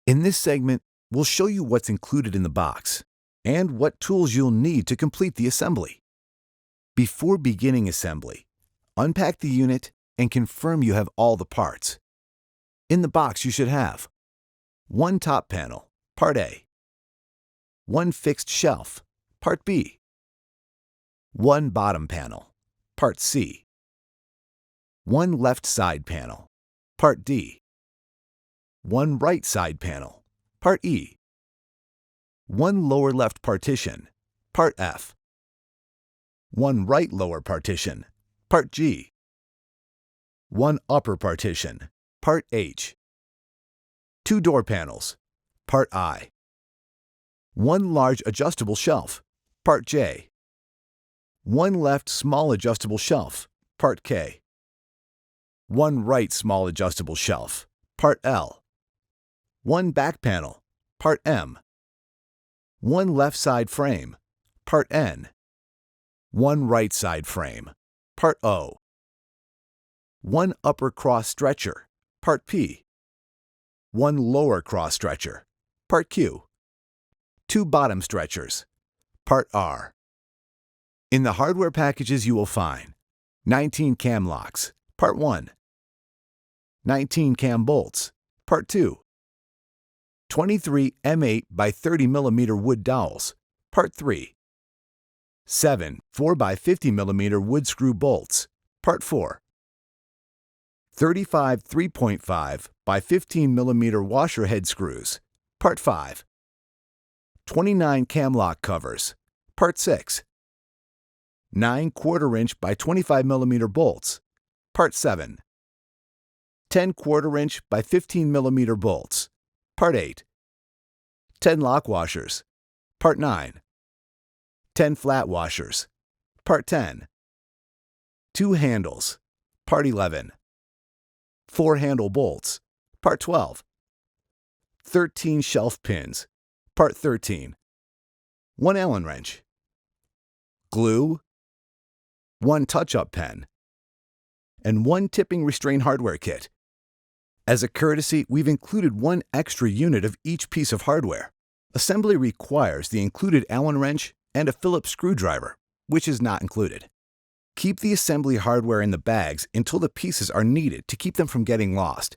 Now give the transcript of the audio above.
In this segment, we'll show you what's included in the box and what tools you'll need to complete the assembly. Before beginning assembly, unpack the unit and confirm you have all the parts. In the box, you should have one top panel, Part A, one fixed shelf, Part B, one bottom panel, Part C, one left side panel, Part D, one right side panel, Part E, one lower left partition, Part F, one right lower partition, Part G, one upper partition, Part H, two door panels, Part I, one large adjustable shelf, Part J, one left small adjustable shelf, Part K, one right small adjustable shelf, Part L, one back panel, Part M, one left side frame, Part N, one right side frame, Part O, one upper cross stretcher, Part P, one lower cross stretcher, Part Q, two bottom stretchers, Part R. In the hardware packages you will find 19 cam locks, Part 1, 19 cam bolts, Part 2, 23 M8 by 30 mm wood dowels, Part 3, 7 4 by 50 mm wood screw bolts, Part 4, 35 3.5 by 15 mm washer head screws, Part 5, 29 cam lock covers, Part 6, 9 1/4" by 25 mm bolts, Part 7, 10 1/4" by 15 mm bolts, Part 8, 10 lock washers, Part 9, 10 flat washers, Part 10, 2 handles, Part 11, 4 handle bolts, Part 12, 13 shelf pins, Part 13, 1 Allen wrench, glue, 1 touch-up pen, and 1 tipping restraint hardware kit. As a courtesy, we've included 1 extra unit of each piece of hardware. Assembly requires the included Allen wrench and a Phillips screwdriver, which is not included. Keep the assembly hardware in the bags until the pieces are needed to keep them from getting lost.